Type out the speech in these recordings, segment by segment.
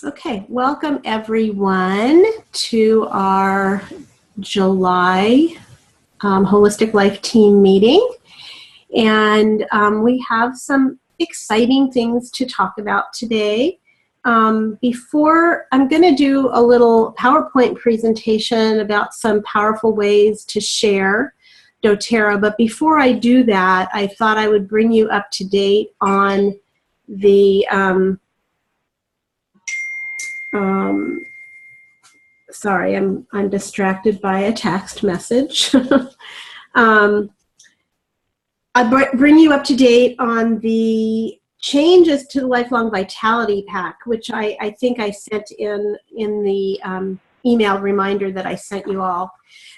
Okay, welcome everyone to our July Holistic Life Team meeting. And we have some exciting things to talk about today. Before, I'm going to do a little PowerPoint presentation about some powerful ways to share doTERRA. But before I do that, I thought I would bring you up to date on the sorry, I'm distracted by a text message. I bring you up to date on the changes to the Lifelong Vitality Pack, which I think I sent in the email reminder that I sent you all.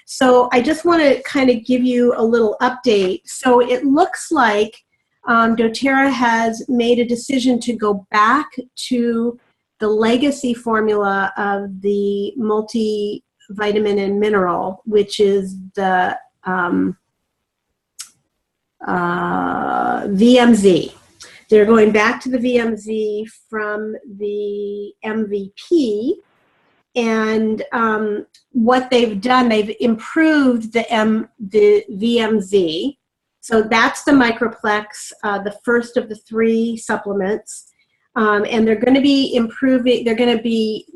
So I just want to kind of give you a little update. So it looks like doTERRA has made a decision to go back to the legacy formula of the multivitamin and mineral, which is the VMZ. They're going back to the VMZ from the MVP, and what they've done, they've improved the VMZ. So that's the Microplex, the first of the 3 supplements. And they're going to be improving, they're going to be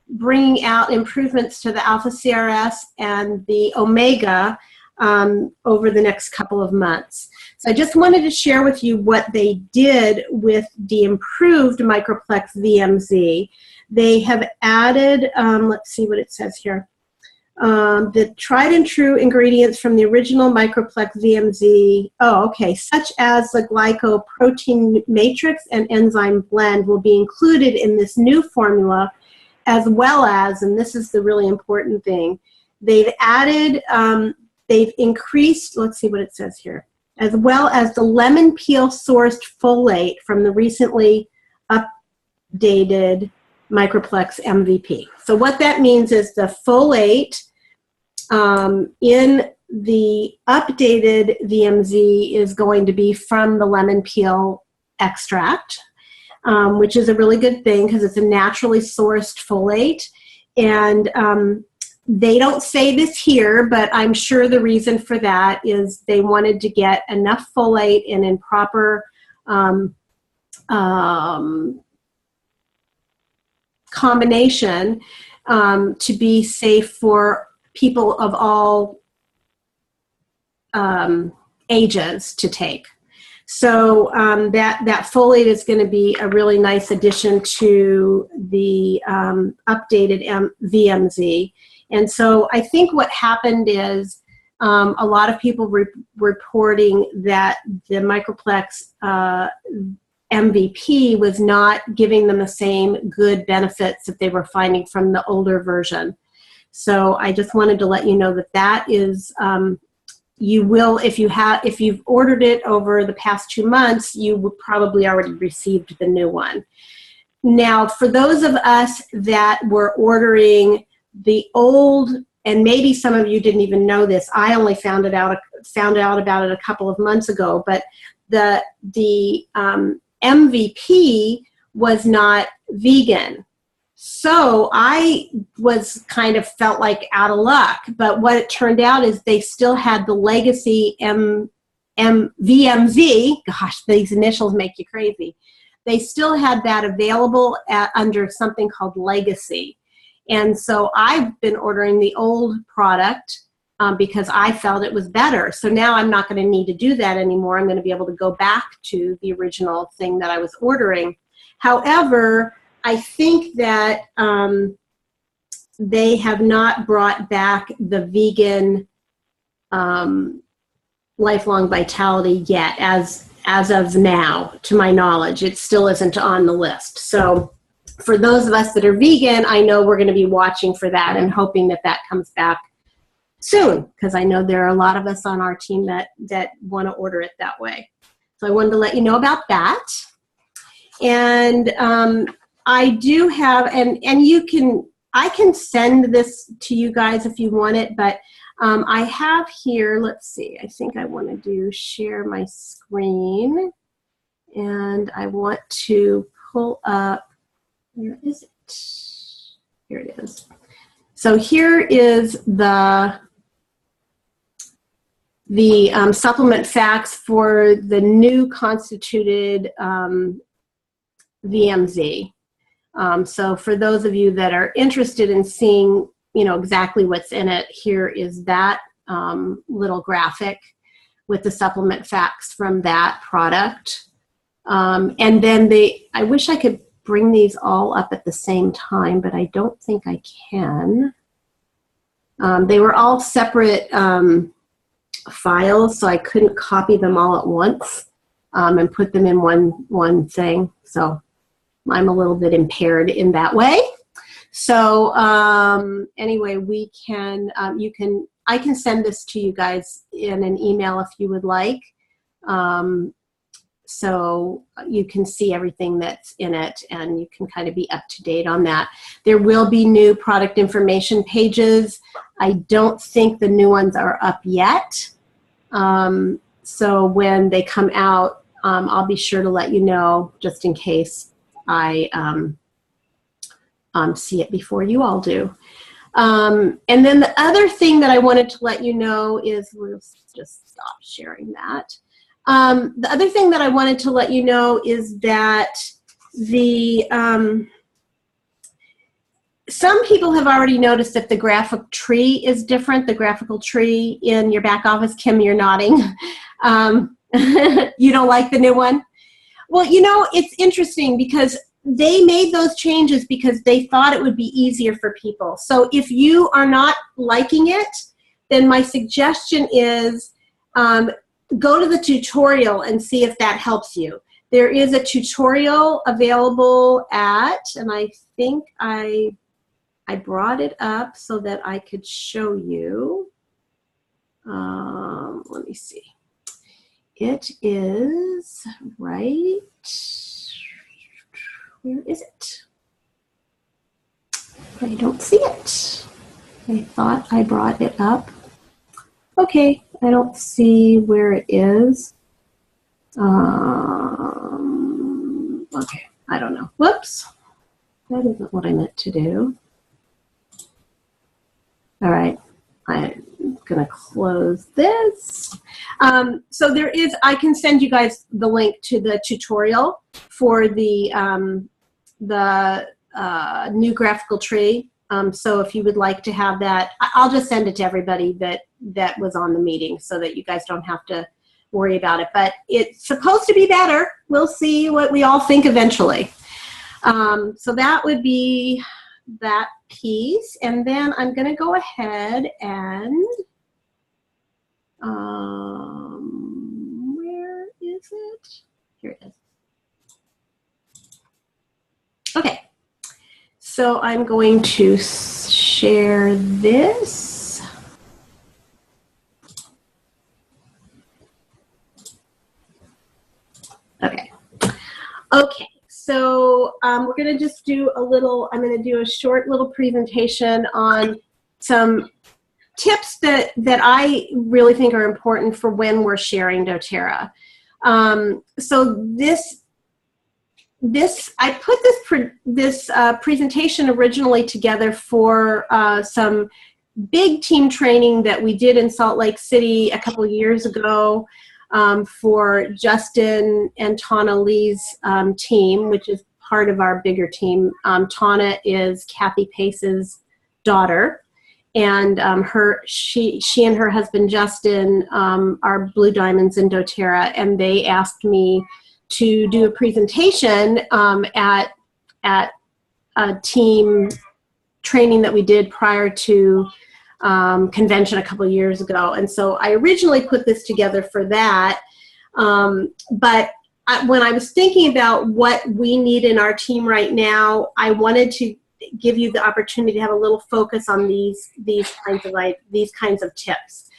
bringing out improvements to the Alpha CRS and the Omega over the next couple of months. So I just wanted to share with you what they did with the improved Microplex VMZ. They have added, let's see what it says here. The tried and true ingredients from the original Microplex VMZ, such as the glycoprotein matrix and enzyme blend will be included in this new formula, as well as, and this is the really important thing, they've added, they've increased, let's see what it says here, as well as the lemon peel sourced folate from the recently updated Microplex MVP. So what that means is the folate in the updated VMZ is going to be from the lemon peel extract, which is a really good thing because it's a naturally sourced folate. And they don't say this here, but I'm sure the reason for that is they wanted to get enough folate and in proper combination to be safe for people of all ages to take. So that folate is going to be a really nice addition to the updated VMZ. And so I think what happened is a lot of people reporting that the Microplex MVP was not giving them the same good benefits that they were finding from the older version. So I just wanted to let you know that that is, you will, if you've ordered it over the past 2 months, you would probably already received the new one. Now, for those of us that were ordering the old, and maybe some of you didn't even know this, I only found out about it a couple of months ago, but the MVP was not vegan. So I was kind of felt like out of luck, but what it turned out is they still had the legacy VMZ. Gosh, these initials make you crazy. They still had that available under something called Legacy. And so I've been ordering the old product because I felt it was better. So now I'm not going to need to do that anymore. I'm going to be able to go back to the original thing that I was ordering. However, I think that they have not brought back the vegan Lifelong Vitality yet, as of now, to my knowledge. It still isn't on the list. So for those of us that are vegan, I know we're going to be watching for that and hoping that that comes back soon, because I know there are a lot of us on our team that want to order it that way. So I wanted to let you know about that. And I do have, and I can send this to you guys if you want it, but I have here, let's see, I think I want to do share my screen, and I want to pull up, where is it? here it is. So here is the supplement facts for the new constituted VMZ. So for those of you that are interested in seeing, you know, exactly what's in it, here is that little graphic with the supplement facts from that product. And then I wish I could bring these all up at the same time, but I don't think I can. They were all separate files, so I couldn't copy them all at once and put them in one thing. So I'm a little bit impaired in that way. So anyway, we can, I can send this to you guys in an email if you would like. So you can see everything that's in it and you can kind of be up to date on that. There will be new product information pages. I don't think the new ones are up yet. So when they come out, I'll be sure to let you know just in case I see it before you all do. And then the other thing that I wanted to let you know is, we'll just stop sharing that. The other thing that I wanted to let you know is that some people have already noticed that the graphic tree is different, the graphical tree in your back office. Kim, you're nodding. You don't like the new one? Well, you know, it's interesting because they made those changes because they thought it would be easier for people. So if you are not liking it, then my suggestion is go to the tutorial and see if that helps you. There is a tutorial available at, and I think I brought it up so that I could show you. Let me see. It is right, where is it? I don't see it. I thought I brought it up. Okay, I don't see where it is. Okay, I don't know. Whoops. That isn't what I meant to do. All right, I'm gonna close this. So there is, I can send you guys the link to the tutorial for the new graphical tree. So if you would like to have that, I'll just send it to everybody that was on the meeting so that you guys don't have to worry about it. But it's supposed to be better. We'll see what we all think eventually. So that would be that piece. And then I'm going to go ahead and, where is it? Here it is. Okay. So I'm going to share this. Okay. Okay. So we're going to just do a little, I'm going to do a short little presentation on some tips that I really think are important for when we're sharing doTERRA. So I put this presentation originally together for some big team training that we did in Salt Lake City a couple of years ago for Justin and Tana Lee's team, which is part of our bigger team. Tana is Kathy Pace's daughter, and she and her husband Justin are Blue Diamonds in doTERRA, and they asked me to do a presentation at a team training that we did prior to convention a couple of years ago. And so I originally put this together for that. But when I was thinking about what we need in our team right now, I wanted to give you the opportunity to have a little focus on these kinds of tips.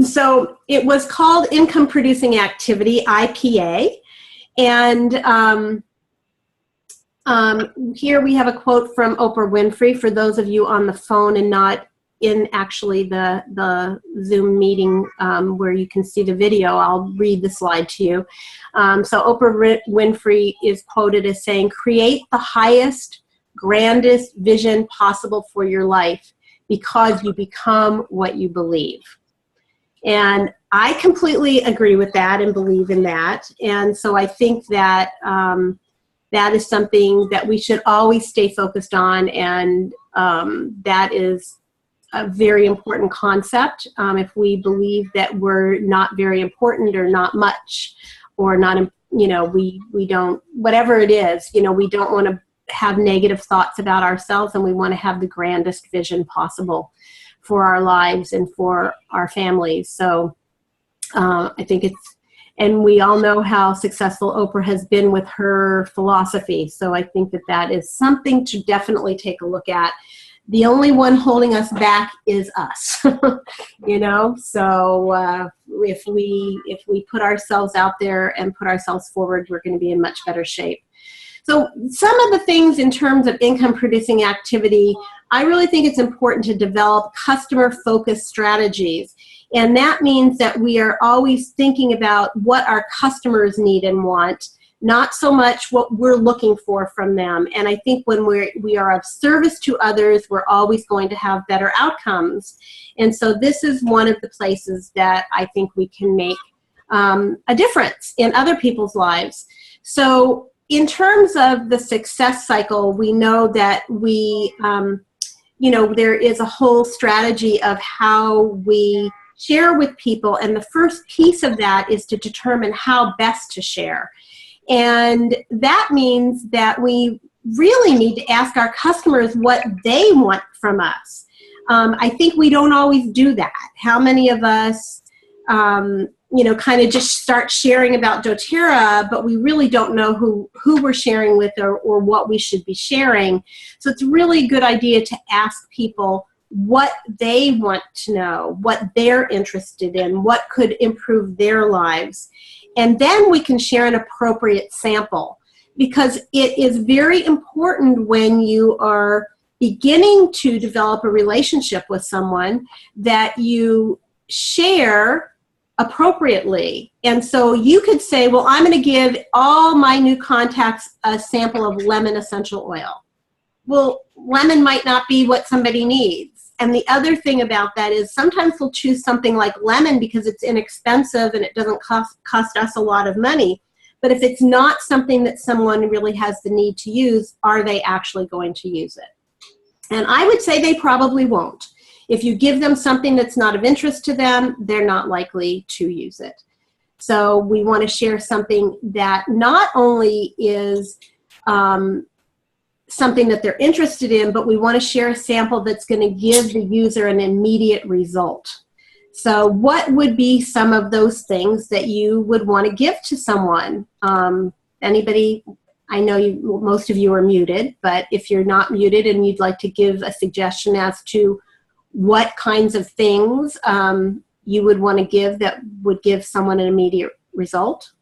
So it was called Income Producing Activity, IPA. And here we have a quote from Oprah Winfrey for those of you on the phone and not in actually the Zoom meeting where you can see the video. I'll read the slide to you. So Oprah Winfrey is quoted as saying, "Create the highest grandest vision possible for your life, because you become what you believe. And I completely agree with that and believe in that. And so I think that that is something that we should always stay focused on, and that is a very important concept. If we believe that we're not very important or not much or not, you know, we don't, whatever it is, you know, we don't want to have negative thoughts about ourselves, and we want to have the grandest vision possible for our lives and for our families. So I think it's, and we all know how successful Oprah has been with her philosophy. So I think that that is something to definitely take a look at. The only one holding us back is us, you know? So if we put ourselves out there and put ourselves forward, we're going to be in much better shape. So some of the things in terms of income producing activity, I really think it's important to develop customer-focused strategies. And that means that we are always thinking about what our customers need and want, not so much what we're looking for from them. And I think when we are of service to others, we're always going to have better outcomes. And so this is one of the places that I think we can make a difference in other people's lives. So in terms of the success cycle, we know that we, you know, there is a whole strategy of how we share with people. And the first piece of that is to determine how best to share. And that means that we really need to ask our customers what they want from us. I think we don't always do that. How many of us, you know, kind of just start sharing about doTERRA, but we really don't know who we're sharing with or what we should be sharing. So it's really a good idea to ask people what they want to know, what they're interested in, what could improve their lives. And then we can share an appropriate sample, because it is very important when you are beginning to develop a relationship with someone that you share appropriately. And so you could say, well, I'm going to give all my new contacts a sample of lemon essential oil. Well, lemon might not be what somebody needs. And the other thing about that is sometimes we'll choose something like lemon because it's inexpensive and it doesn't cost us a lot of money. But if it's not something that someone really has the need to use, are they actually going to use it? And I would say they probably won't. If you give them something that's not of interest to them, they're not likely to use it. So we want to share something that not only is something that they're interested in, but we want to share a sample that's going to give the user an immediate result. So what would be some of those things that you would want to give to someone? Anybody? I know most of you are muted, but if you're not muted and you'd like to give a suggestion as to what kinds of things you would want to give that would give someone an immediate result?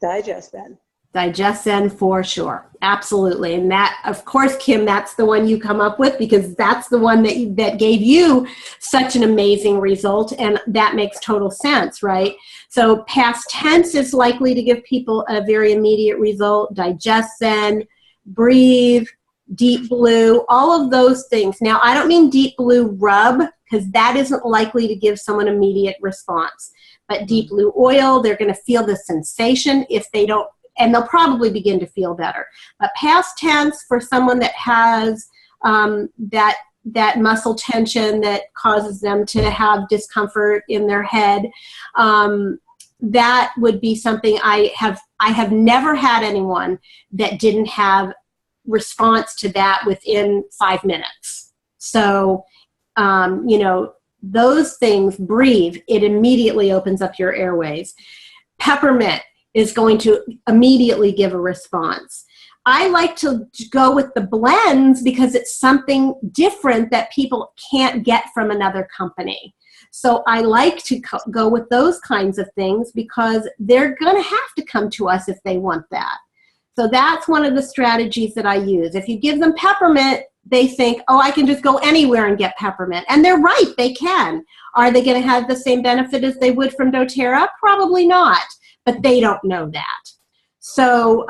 Digest-N. Digest-N for sure. Absolutely. And that, of course, Kim, that's the one you come up with because that's the one that gave you such an amazing result. And that makes total sense, right? So past tense is likely to give people a very immediate result. Digest-N, breathe, deep blue, all of those things. Now, I don't mean deep blue rub because that isn't likely to give someone immediate response. But deep blue oil, they're going to feel the sensation if they don't, and they'll probably begin to feel better. But past tense, for someone that has that muscle tension that causes them to have discomfort in their head, that would be something I have never had anyone that didn't have response to that within 5 minutes. So, you know, those things, breathe, it immediately opens up your airways. Peppermint is going to immediately give a response. I like to go with the blends because it's something different that people can't get from another company. So I like to go with those kinds of things because they're going to have to come to us if they want that. So that's one of the strategies that I use. If you give them peppermint, they think, oh, I can just go anywhere and get peppermint. And they're right, they can. Are they going to have the same benefit as they would from doTERRA? Probably not, but they don't know that. So,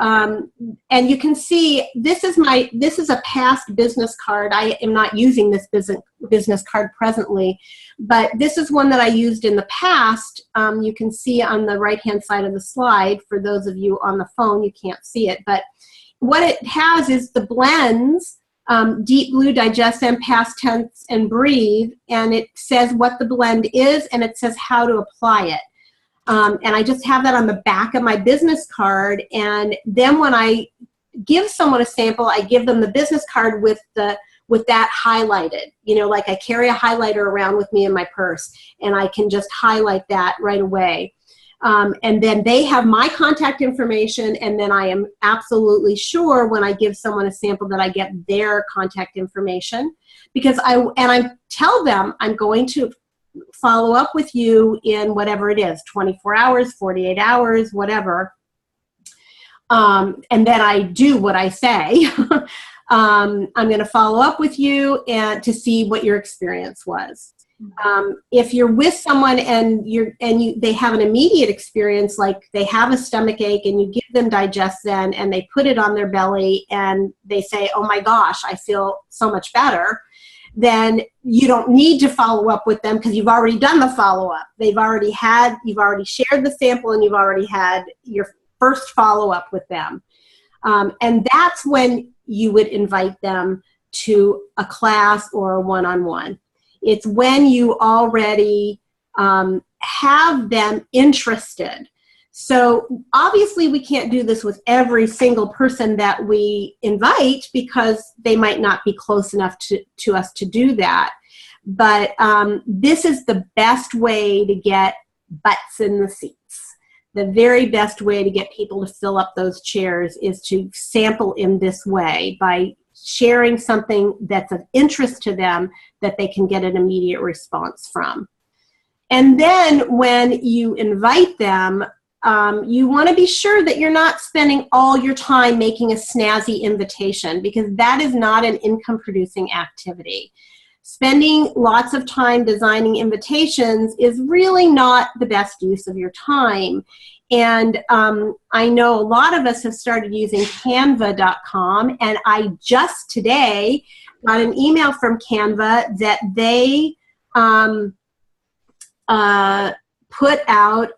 and you can see this is a past business card. I am not using this business card presently, but this is one that I used in the past. You can see on the right-hand side of the slide. For those of you on the phone, you can't see it, but what it has is the blends, Deep Blue, Digest, and Past Tense, and Breathe, and it says what the blend is, and it says how to apply it. And I just have that on the back of my business card, and then when I give someone a sample, I give them the business card with that highlighted. You know, like I carry a highlighter around with me in my purse, and I can just highlight that right away. And then they have my contact information, and then I am absolutely sure when I give someone a sample that I get their contact information, because I tell them I'm going to follow up with you in whatever it is, 24 hours, 48 hours, whatever. And then I do what I say. I'm going to follow up with you and to see what your experience was. If you're with someone and they have an immediate experience, like they have a stomach ache, and you give them Digest Zen and they put it on their belly and they say, "Oh my gosh, I feel so much better," then you don't need to follow up with them because you've already done the follow-up. You've already shared the sample, and you've already had your first follow-up with them. And that's when you would invite them to a class or a one-on-one. It's when you already have them interested. So obviously we can't do this with every single person that we invite because they might not be close enough to us to do that. But this is the best way to get butts in the seats. The very best way to get people to fill up those chairs is to sample in this way, by sharing something that's of interest to them that they can get an immediate response from. And then when you invite them, you want to be sure that you're not spending all your time making a snazzy invitation, because that is not an income-producing activity. Spending lots of time designing invitations is really not the best use of your time. And I know a lot of us have started using Canva.com, and I just today got an email from Canva that they put out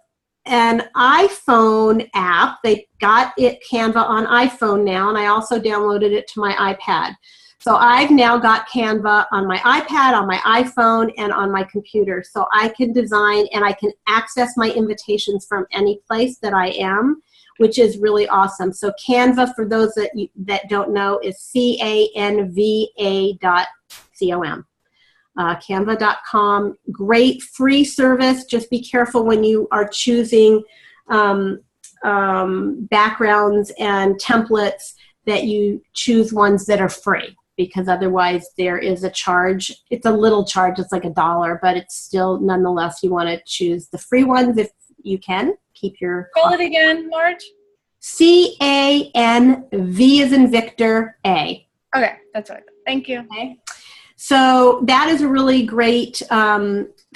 an iPhone app. They got Canva on iPhone now, and I also downloaded it to my iPad. So I've now got Canva on my iPad, on my iPhone, and on my computer. So I can design and I can access my invitations from any place that I am, which is really awesome. So Canva, for those that don't know, is canva.com. Canva.com, great free service. Just be careful when you are choosing backgrounds and templates that you choose ones that are free, because otherwise there is a charge. It's a little charge, it's like $1, but it's still, nonetheless, you want to choose the free ones if you can. Keep your... Call it again, Marge. CANV as in Victor, A. Okay, that's right. Thank you. Okay. So that is a really great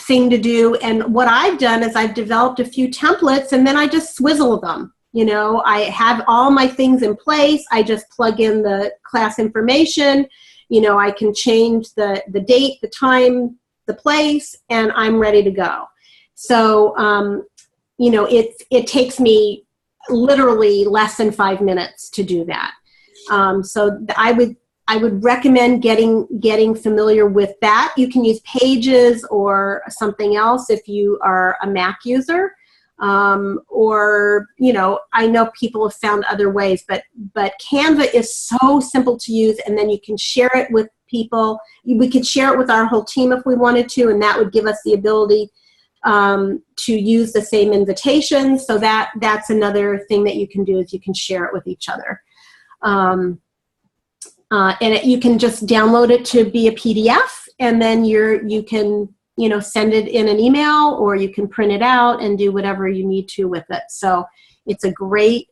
thing to do. And what I've done is I've developed a few templates, and then I just swizzle them. You know, I have all my things in place. I just plug in the class information. You know, I can change the date, the time, the place, and I'm ready to go. So, you know, it takes me literally less than 5 minutes to do that. So I would recommend getting familiar with that. You can use Pages or something else if you are a Mac user. Or, you know, I know people have found other ways, but Canva is so simple to use, and then you can share it with people. We could share it with our whole team if we wanted to, and that would give us the ability to use the same invitation. So that's another thing that you can do, is you can share it with each other. And you can just download it to be a PDF, and then you can, you know, send it in an email, or you can print it out and do whatever you need to with it. So it's a great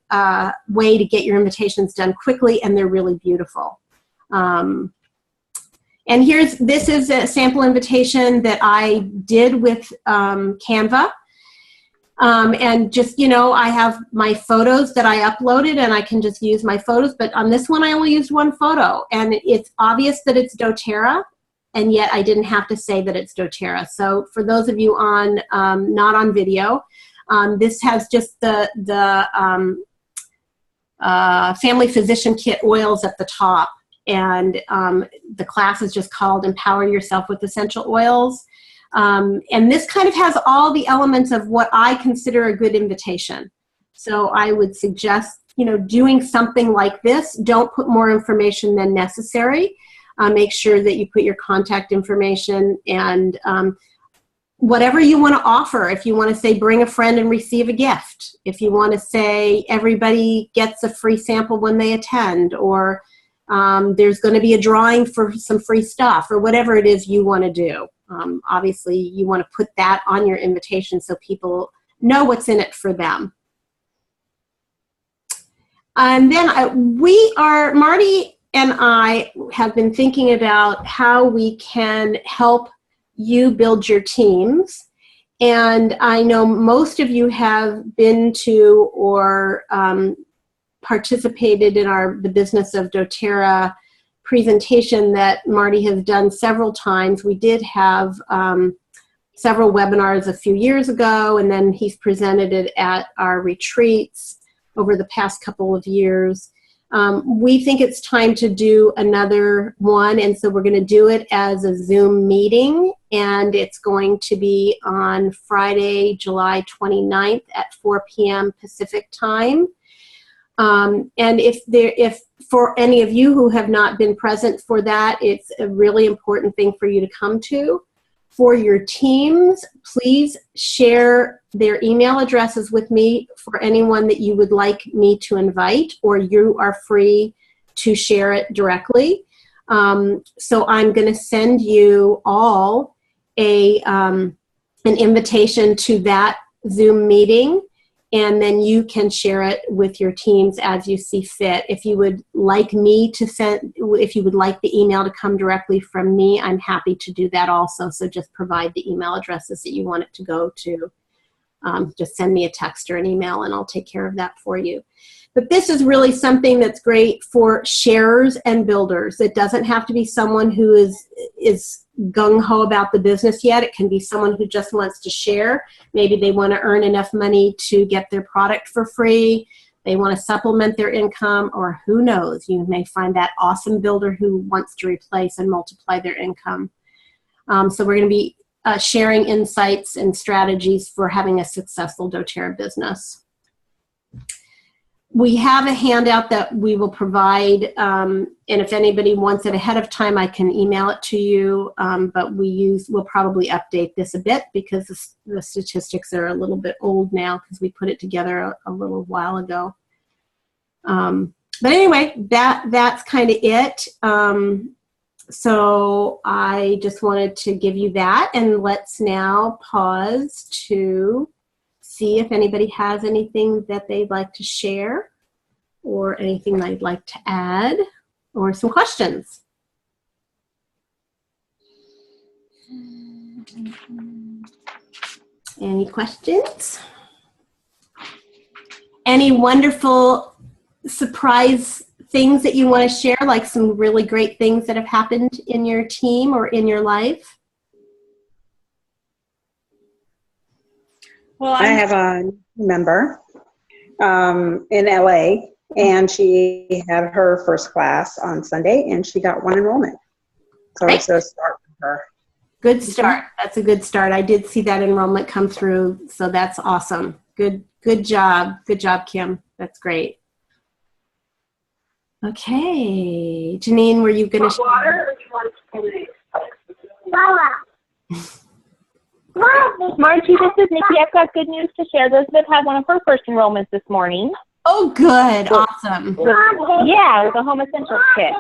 way to get your invitations done quickly, and they're really beautiful. And this is a sample invitation that I did with Canva. And just, you know, I have my photos that I uploaded and I can just use my photos, but on this one I only used one photo, and it's obvious that it's doTERRA, and yet I didn't have to say that it's doTERRA. So for those of you on, not on video, this has just the Family Physician Kit oils at the top, and the class is just called Empower Yourself with Essential Oils. And this kind of has all the elements of what I consider a good invitation. So I would suggest, you know, doing something like this. Don't put more information than necessary. Make sure that you put your contact information and whatever you want to offer. If you want to say bring a friend and receive a gift, if you want to say everybody gets a free sample when they attend, or there's going to be a drawing for some free stuff, or whatever it is you want to do. Obviously, you want to put that on your invitation so people know what's in it for them. And then Marty and I have been thinking about how we can help you build your teams. And I know most of you have been to or participated in the Business of doTERRA presentation that Marty has done several times. We did have several webinars a few years ago, and then he's presented it at our retreats over the past couple of years. We think it's time to do another one, and so we're going to do it as a Zoom meeting, and it's going to be on Friday, July 29th at 4 p.m. Pacific time. And if for any of you who have not been present for that, it's a really important thing for you to come to. For your teams, please share their email addresses with me for anyone that you would like me to invite, or you are free to share it directly. So I'm going to send you all an invitation to that Zoom meeting, and then you can share it with your teams as you see fit. If you would like me to if you would like the email to come directly from me, I'm happy to do that also. So just provide the email addresses that you want it to go to. Just send me a text or an email and I'll take care of that for you. But this is really something that's great for sharers and builders. It doesn't have to be someone who is gung-ho about the business yet. It can be someone who just wants to share. Maybe they want to earn enough money to get their product for free. They want to supplement their income, or who knows, you may find that awesome builder who wants to replace and multiply their income. So we're going to be sharing insights and strategies for having a successful doTERRA business. We have a handout that we will provide, and if anybody wants it ahead of time, I can email it to you, but we'll probably update this a bit because the statistics are a little bit old now because we put it together a little while ago. But anyway, that's kind of it. So I just wanted to give you that, and let's now pause to see if anybody has anything that they'd like to share or anything they'd like to add or some questions. Any questions? Any wonderful surprise things that you want to share, like some really great things that have happened in your team or in your life? Well, I have a member in LA, and she had her first class on Sunday, and she got one enrollment. So Great. it's a start for her. Good start. That's a good start. I did see that enrollment come through, so that's awesome. Good job. Good job, Kim. That's great. Okay. Janine, were you going to share? Margie, this is Nikki. I've got good news to share. Elizabeth had one of her first enrollments this morning. Oh, good. Awesome. Yeah, the Home Essentials Kit.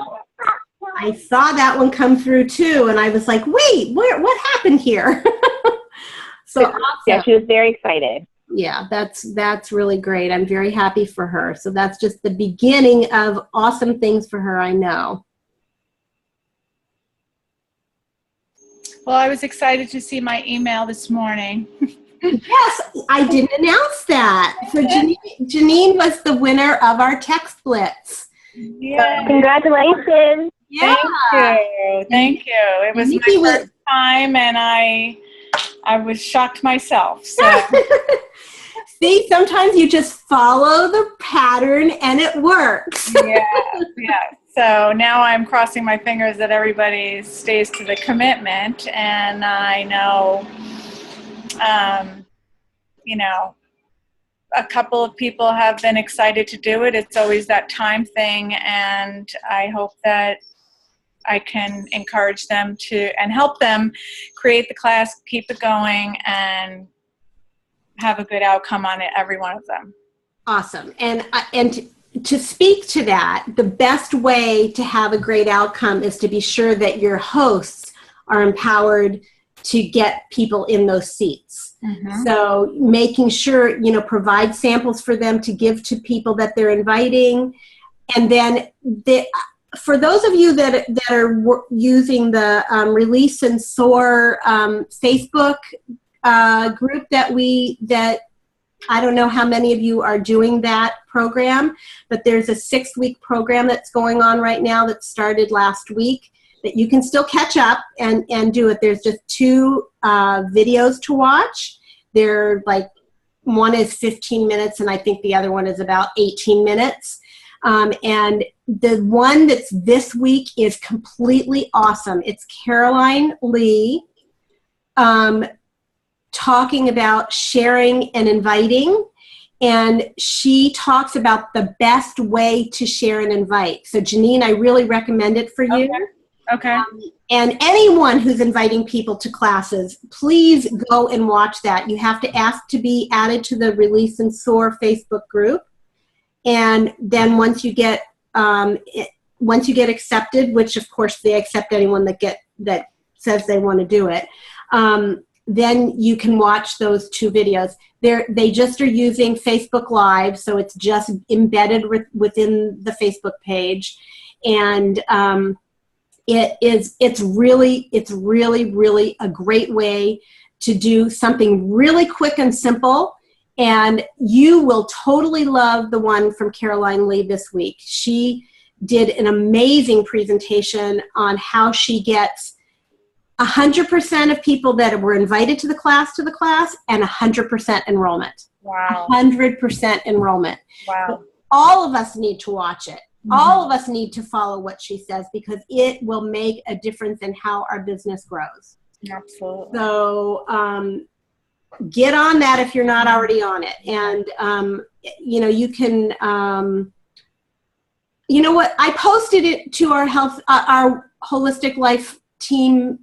I saw that one come through too, and I was like, wait, what happened here? So awesome. Yeah, she was very excited. Yeah, that's really great. I'm very happy for her. So that's just the beginning of awesome things for her, I know. Well, I was excited to see my email this morning. Yes, I didn't announce that. So Janine was the winner of our text blitz. Yeah. Congratulations. Yeah. Thank you. It was Nikki my first time, and I was shocked myself. So See, sometimes you just follow the pattern and it works. yeah. So now I'm crossing my fingers that everybody stays to the commitment, and I know, a couple of people have been excited to do it. It's always that time thing, and I hope that I can encourage them and help them create the class, keep it going, and have a good outcome on it, every one of them. Awesome. And to speak to that, the best way to have a great outcome is to be sure that your hosts are empowered to get people in those seats. Mm-hmm. So making sure, provide samples for them to give to people that they're inviting. And then for those of you that are using the Release and Soar Facebook group that I don't know how many of you are doing that program, but there's a 6-week program that's going on right now that started last week that you can still catch up and do it. There's just 2 videos to watch. They're like, one is 15 minutes and I think the other one is about 18 minutes. And the one that's this week is completely awesome. It's Caroline Lee talking about sharing and inviting, and she talks about the best way to share and invite. So Janine, I really recommend it for you. Okay. And anyone who's inviting people to classes, please go and watch that. You have to ask to be added to the Release and Soar Facebook group, and then once you get accepted, which of course they accept anyone that says they want to do it. Then you can watch those 2 videos. They just are using Facebook Live, so it's just embedded within the Facebook page, and it's really a great way to do something really quick and simple. And you will totally love the one from Caroline Lee this week. She did an amazing presentation on how she gets 100% of people that were invited to the class and 100% enrollment. Wow. 100% enrollment. Wow. So all of us need to watch it. Mm-hmm. All of us need to follow what she says because it will make a difference in how our business grows. Absolutely. So get on that if you're not already on it. And, you can, I posted it to our Holistic Life team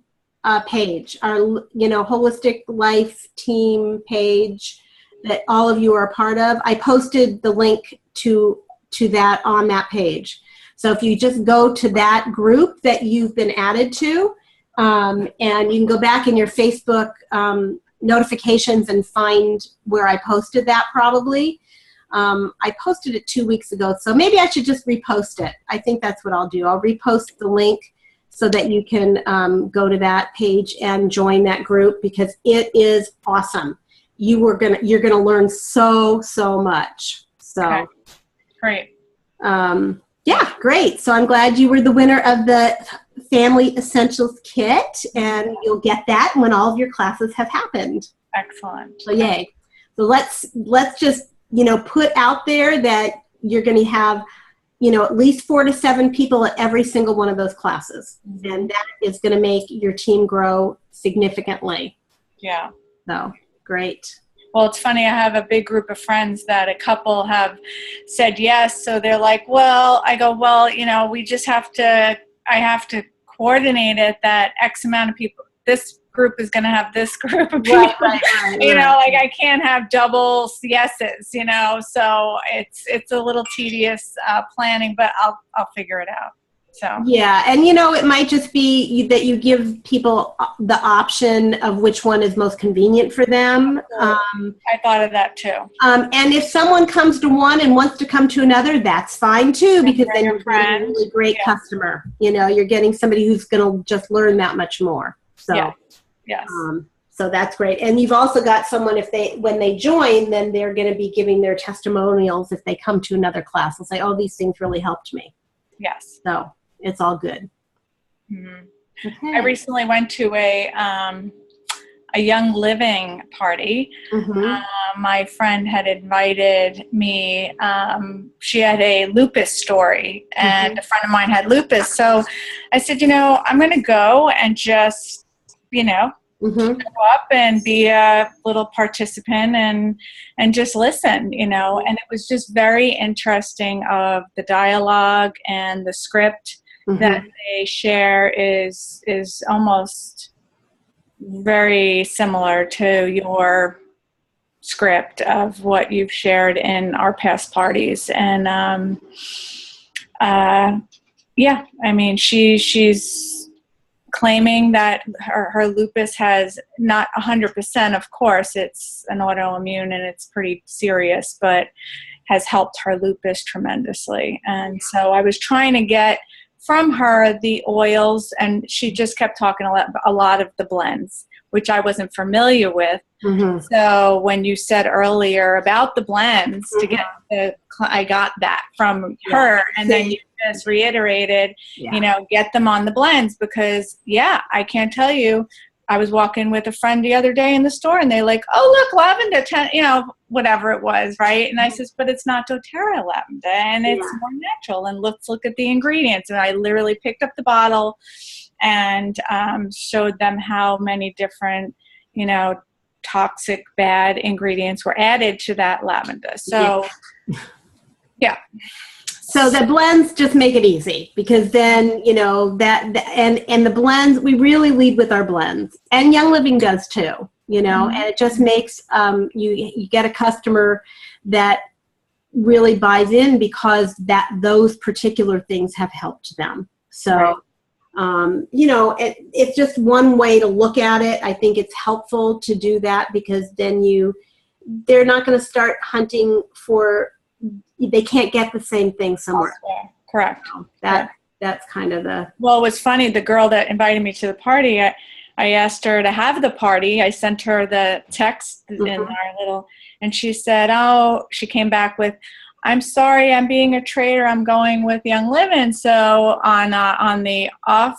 page, our Holistic Life team page that all of you are a part of. I posted the link to that on that page. So if you just go to that group that you've been added to, and you can go back in your Facebook notifications and find where I posted that probably. I posted it 2 weeks ago, so maybe I should just repost it. I think that's what I'll do. I'll repost the link so that you can go to that page and join that group because it is awesome. You're gonna learn so much. So okay. Great. Yeah, great. So I'm glad you were the winner of the Family Essentials Kit, and you'll get that when all of your classes have happened. Excellent. So yay. So let's just put out there that you're going to have at least 4 to 7 people at every single one of those classes. And that is going to make your team grow significantly. Yeah. So, great. Well, it's funny, I have a big group of friends that a couple have said yes. So they're like, well, I go, well, I have to coordinate it that X amount of people, this group is going to have this group of people. Right. I can't have double yeses, so it's a little tedious planning, but I'll figure it out. So yeah, and it might just be that you give people the option of which one is most convenient for them. I thought of that too. And if someone comes to one and wants to come to another, that's fine too, because then you're getting a really great customer. You're getting somebody who's going to just learn that much more. So yes. So that's great. And you've also got someone, when they join, then they're going to be giving their testimonials if they come to another class. They'll say, oh, these things really helped me. Yes. So it's all good. Mm-hmm. Okay. I recently went to a Young Living party. My friend had invited me. She had a lupus story, and a friend of mine had lupus. So I said, I'm going to go and just, show up and be a little participant and just listen, and it was just very interesting of the dialogue and the script that they share is almost very similar to your script of what you've shared in our past parties. And she's claiming that her lupus has not 100%, of course, it's an autoimmune and it's pretty serious, but has helped her lupus tremendously. And so I was trying to get from her the oils, and she just kept talking a lot of the blends, which I wasn't familiar with. So when you said earlier about the blends, I got that from her, and then you just reiterated, get them on the blends, because I can't tell you, I was walking with a friend the other day in the store, and they like, oh, look, lavender, whatever it was, right? And I says, but it's not doTERRA lavender, and it's more natural, and let's look at the ingredients. And I literally picked up the bottle and showed them how many different, toxic, bad ingredients were added to that lavender. So, So the blends just make it easy, because then, and the blends, we really lead with our blends, and Young Living does too, and it just makes, you get a customer that really buys in because those particular things have helped them. So, it's just one way to look at it. I think it's helpful to do that, because then they're not going to start hunting they can't get the same thing somewhere. Correct. So that's kind of Well, it was funny. The girl that invited me to the party, I asked her to have the party. I sent her the text in our and she said, she came back with, I'm sorry, I'm being a traitor. I'm going with Young Living. So on the off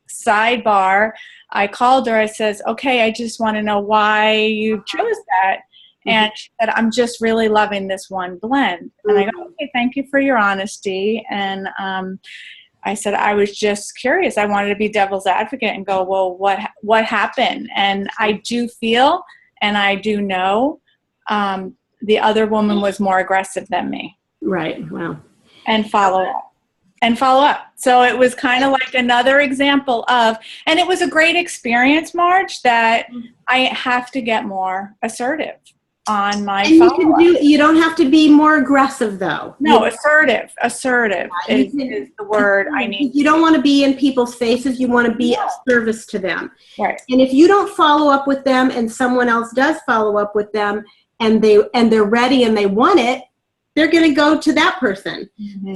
sidebar, I called her. I says, okay, I just want to know why you chose that. And she said, I'm just really loving this one blend. And I go, okay, thank you for your honesty. And I said, I was just curious. I wanted to be devil's advocate and go, well, what happened? And I do feel, and I do know, the other woman was more aggressive than me. Right. Wow. And follow up. So it was kind of like another example of, and it was a great experience, Marge, that I have to get more assertive on my follow-up. You don't have to be more aggressive, though. No, assertive is the word I need. You don't want to be in people's faces. You want to be of service to them. Right. And if you don't follow up with them and someone else does follow up with them and they're ready and they want it, they're going to go to that person.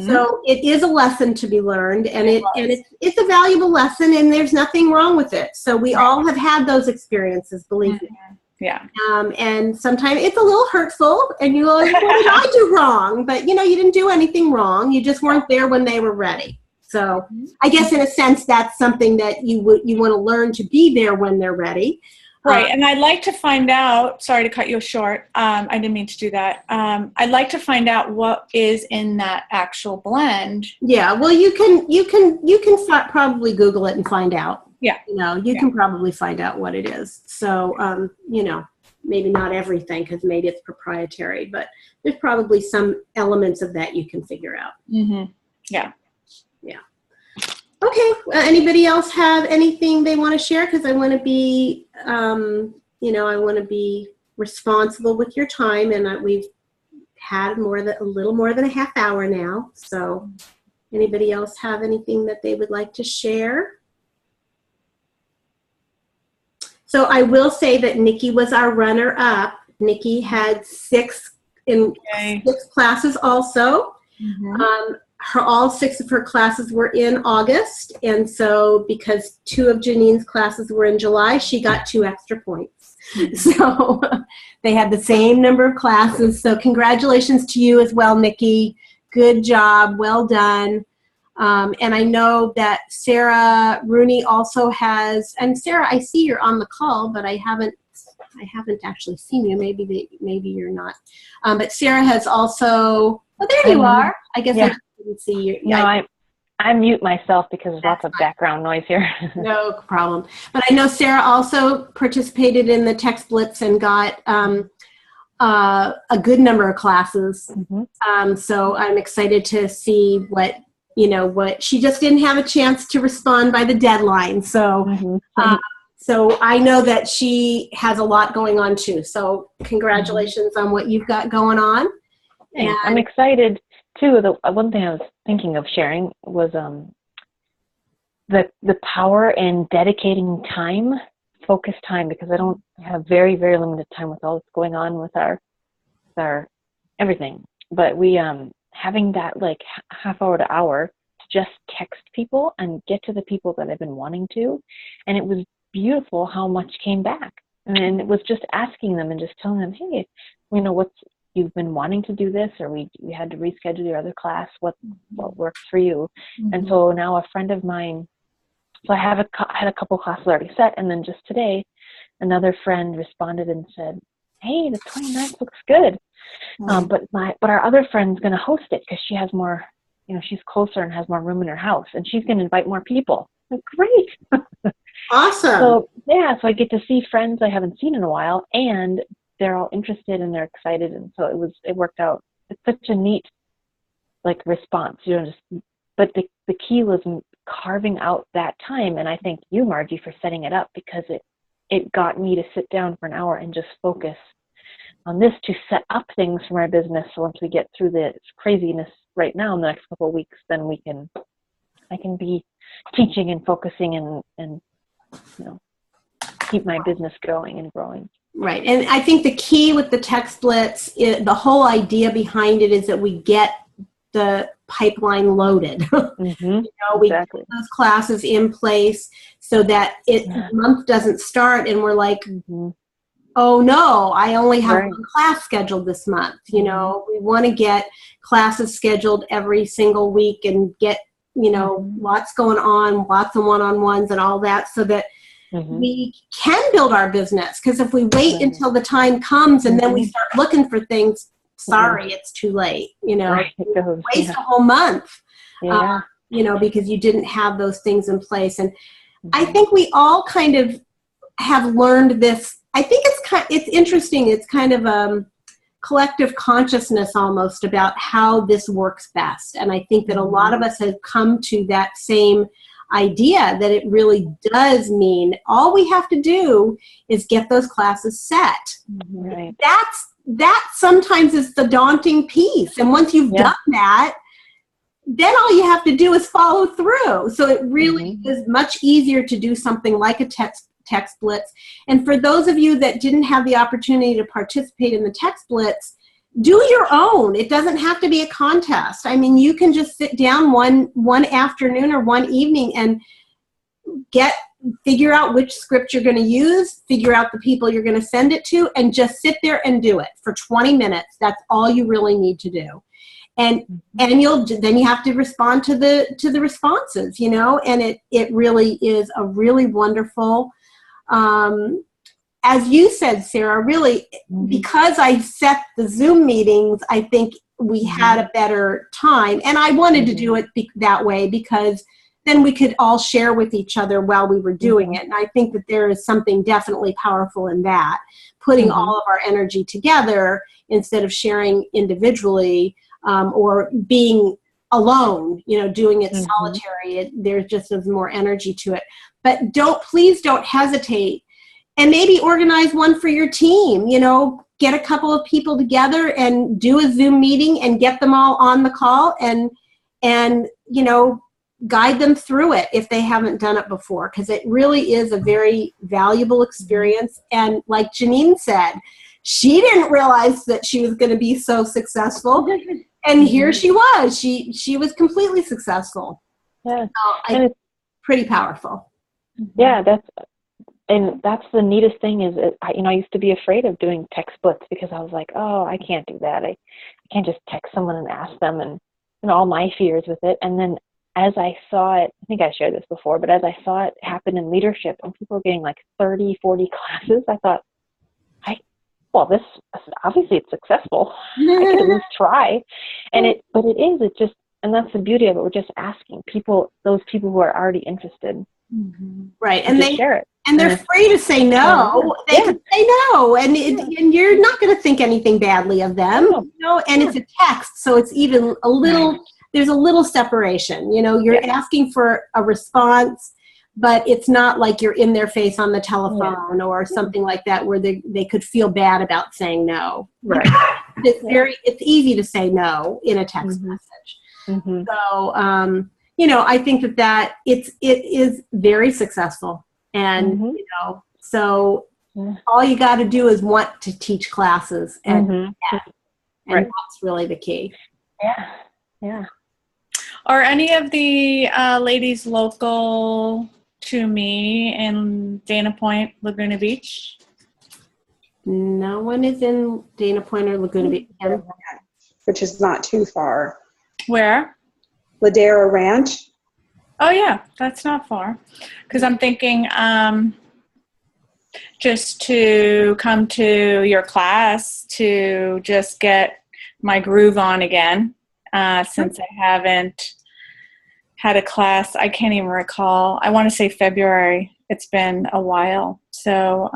So it is a lesson to be learned, and it's a valuable lesson, and there's nothing wrong with it. So we all have had those experiences, believe me. Yeah. And sometimes it's a little hurtful, and you go, what did I do wrong? But, you didn't do anything wrong. You just weren't there when they were ready. So I guess in a sense, that's something that you want to learn, to be there when they're ready. Right. And I'd like to find out, sorry to cut you short. I didn't mean to do that. I'd like to find out what is in that actual blend. Yeah. Well, you can probably Google it and find out. Yeah. You can probably find out what it is. So, maybe not everything, because maybe it's proprietary, but there's probably some elements of that you can figure out. Yeah. Yeah. Okay. Anybody else have anything they want to share? Because I want to be, I want to be responsible with your time, and we've had a little more than a half hour now. So, anybody else have anything that they would like to share? So I will say that Nikki was our runner-up. Nikki had 6 classes also. all 6 of her classes were in August, and so because 2 of Janine's classes were in July, she got 2 extra points. So they had the same number of classes. So congratulations to you as well, Nikki. Good job. Well done. And I know that Sarah Rooney also has, and Sarah, I see you're on the call, but I haven't actually seen you. Maybe you're not. But Sarah has also, oh, there you are. I guess I didn't see you. No, I mute myself because there's lots of background noise here. No problem. But I know Sarah also participated in the Text Blitz and got a good number of classes. So I'm excited to see what she just didn't have a chance to respond by the deadline. So, so I know that she has a lot going on too. So congratulations on what you've got going on. And I'm excited too. The one thing I was thinking of sharing was the power in dedicating time, focused time, because I don't have very, very limited time with all that's going on with our everything. But we having that like half hour to hour to just text people and get to the people that I've been wanting to, and it was beautiful how much came back. And it was just asking them and just telling them, hey, you've been wanting to do this, or we had to reschedule your other class. What works for you? And so now a friend of mine, so I had a couple classes already set, and then just today, another friend responded and said, hey, the 29th looks good. But our other friend's going to host it because she has more, she's closer and has more room in her house, and she's going to invite more people. Like, great. Awesome. So I get to see friends I haven't seen in a while, and they're all interested and they're excited. And so it worked out. It's such a neat, like, response, but the key was carving out that time. And I thank you, Margie, for setting it up, because it got me to sit down for an hour and just focus on this to set up things for my business. So once we get through this craziness right now in the next couple of weeks, then I can be teaching and focusing and keep my business going and growing. Right. And I think the key with the Text Blitz, the whole idea behind it is that we get the pipeline loaded. We get those classes in place so that the month doesn't start and we're like, oh no, I only have one class scheduled this month. We want to get classes scheduled every single week and get, lots going on, lots of one-on-ones and all that, so that we can build our business. Because if we wait until the time comes and then we start looking for things, sorry, it's too late. Waste a whole month, because you didn't have those things in place. And I think we all kind of have learned this. I think it's interesting. It's kind of collective consciousness almost about how this works best. And I think that a lot of us have come to that same idea, that it really does mean all we have to do is get those classes set. Right. That sometimes is the daunting piece. And once you've done that, then all you have to do is follow through. So it really is much easier to do something like a text Blitz. And for those of you that didn't have the opportunity to participate in the Text Blitz, do your own. It doesn't have to be a contest. I mean, you can just sit down one afternoon or one evening and figure out which script you're going to use, figure out the people you're going to send it to, and just sit there and do it for 20 minutes. That's all you really need to do. And then you have to respond to the responses, and it really is a really wonderful, as you said, Sarah, really, because I set the Zoom meetings, I think we had a better time. And I wanted to do it that way because then we could all share with each other while we were doing it. And I think that there is something definitely powerful in that, putting all of our energy together instead of sharing individually, or being alone, doing it solitary. There's just more energy to it. But please don't hesitate. And maybe organize one for your team, get a couple of people together and do a Zoom meeting and get them all on the call and guide them through it if they haven't done it before, because it really is a very valuable experience. And like Janine said, she didn't realize that she was going to be so successful. And here she was. She was completely successful. Yeah. So And it's pretty powerful. Yeah, that's the neatest thing is, I used to be afraid of doing text Blitz because I was like, oh, I can't do that. I can't just text someone and ask them, and all my fears with it. And then as I saw it, I think I shared this before, but as I saw it happen in leadership and people were getting like 30, 40 classes, I thought, this obviously it's successful. I could at least try. And and that's the beauty of it. We're just asking those people who are already interested. Right. And they share it. And they're free to say no. They can say no, and you're not going to think anything badly of them. And it's a text, so it's even a little. There's a little separation. You're asking for a response, but it's not like you're in their face on the telephone or something like that, where they could feel bad about saying no. Right. It's easy to say no in a text message. Mm-hmm. So I think that it is very successful. And, so all you got to do is want to teach classes. And, that's really the key. Yeah. Yeah. Are any of the ladies local to me in Dana Point, Laguna Beach? No one is in Dana Point or Laguna Beach. Which is not too far. Where? Ladera Ranch. Oh, yeah, that's not far. Because I'm thinking just to come to your class to just get my groove on again, since I haven't had a class. I can't even recall. I want to say February. It's been a while. So,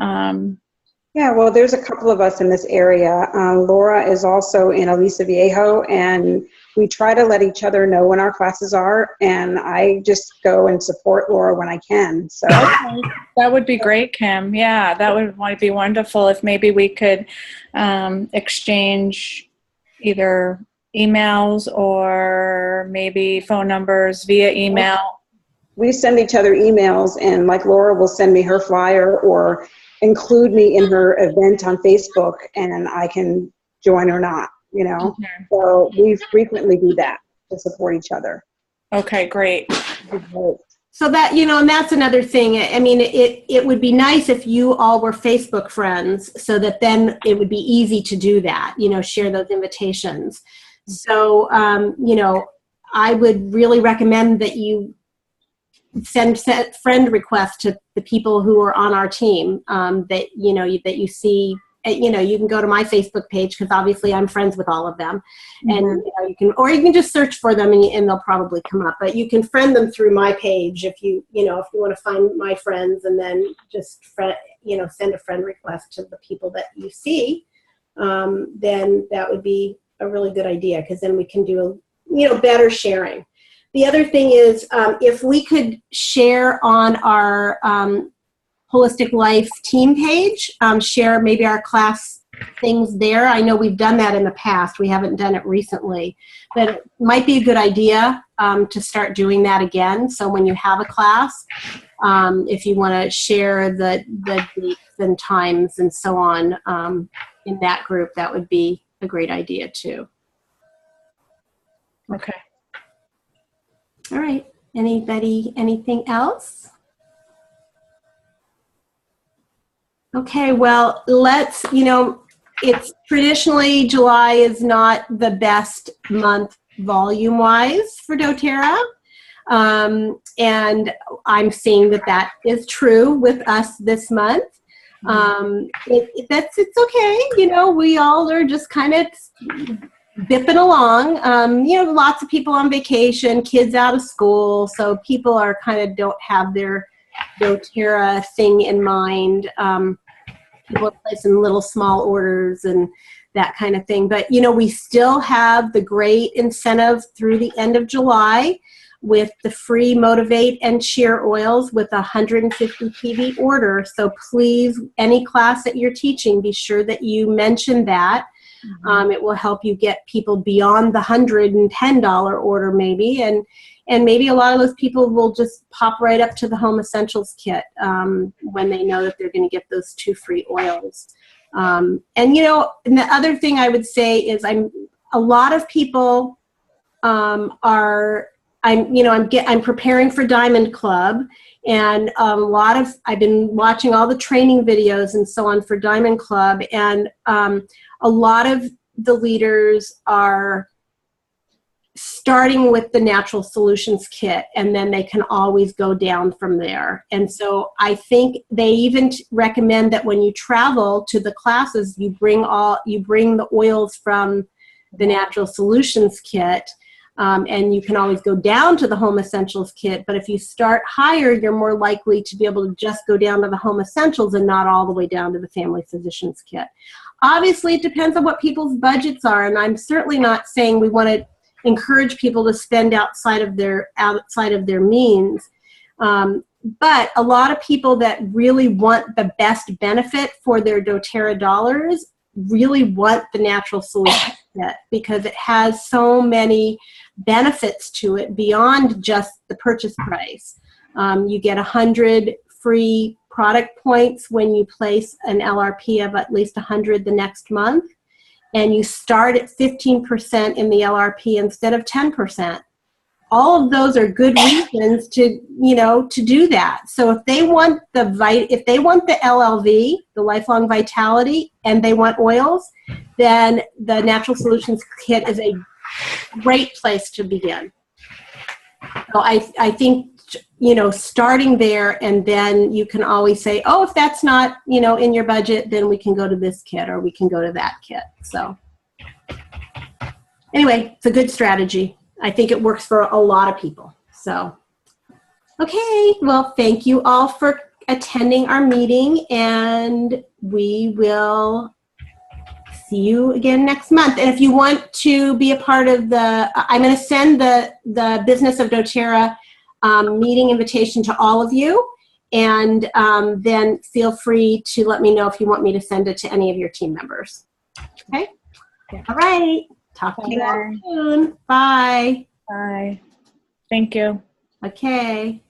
yeah, well, there's a couple of us in this area. Laura is also in Aliso Viejo, and we try to let each other know when our classes are, and I just go and support Laura when I can. So that would be great, Kim. Yeah, that would be wonderful if maybe we could exchange either emails or maybe phone numbers via email. We send each other emails, and like Laura will send me her flyer or include me in her event on Facebook, and I can join or not, So we frequently do that to support each other. Okay, great. So that, and that's another thing. I mean, it would be nice if you all were Facebook friends, so that then it would be easy to do that, share those invitations. So, I would really recommend that you send friend requests to the people who are on our team, that you see. You can go to my Facebook page, because obviously I'm friends with all of them, and you can just search for them and they'll probably come up. But you can friend them through my page if you want to find my friends, and then just send a friend request to the people that you see. Then that would be a really good idea, because then we can do better sharing. The other thing is, if we could share on our Holistic Life team page, share maybe our class things there. I know we've done that in the past. We haven't done it recently, but it might be a good idea to start doing that again. So when you have a class, if you want to share the dates and times and so on in that group, that would be a great idea too. Okay. All right. Anybody, anything else? Okay, well, it's traditionally July is not the best month volume-wise for doTERRA. And I'm seeing that is true with us this month. It's okay. We all are just kind of bipping along. Lots of people on vacation, kids out of school, so people are don't have their doTERRA thing in mind. People are placing little small orders and that kind of thing. But, we still have the great incentive through the end of July with the free Motivate and Cheer oils with 150 PV order. So please, any class that you're teaching, be sure that you mention that. It will help you get people beyond the $110 order maybe, and maybe a lot of those people will just pop right up to the Home Essentials kit when they know that they're going to get those 2 free oils. And the other thing I would say is a a lot of people I'm preparing for Diamond Club, and I've been watching all the training videos and so on for Diamond Club, and a lot of the leaders are starting with the Natural Solutions Kit, and then they can always go down from there. And so I think they even recommend that when you travel to the classes, you bring the oils from the Natural Solutions Kit. And you can always go down to the Home Essentials Kit, but if you start higher, you're more likely to be able to just go down to the Home Essentials and not all the way down to the Family Physicians Kit. Obviously, it depends on what people's budgets are, and I'm certainly not saying we want to encourage people to spend outside of their means. But a lot of people that really want the best benefit for their doTERRA dollars really want the Natural Solutions Kit, because it has so many benefits to it beyond just the purchase price. You get 100 free product points when you place an LRP of at least 100 the next month, and you start at 15% in the LRP instead of 10%. All of those are good reasons to do that. So if they want the LLV, the Lifelong Vitality, and they want oils, then the Natural Solutions Kit is a great place to begin. So I think, starting there, and then you can always say, oh, if that's not, in your budget, then we can go to this kit or we can go to that kit. So anyway, it's a good strategy. I think it works for a lot of people. So, okay, well, thank you all for attending our meeting, and we will see you again next month. And if you want to be a part of I'm going to send the Business of doTERRA meeting invitation to all of you, and then feel free to let me know if you want me to send it to any of your team members. Okay? All right. Talk to you all soon. Bye. Bye. Thank you. Okay.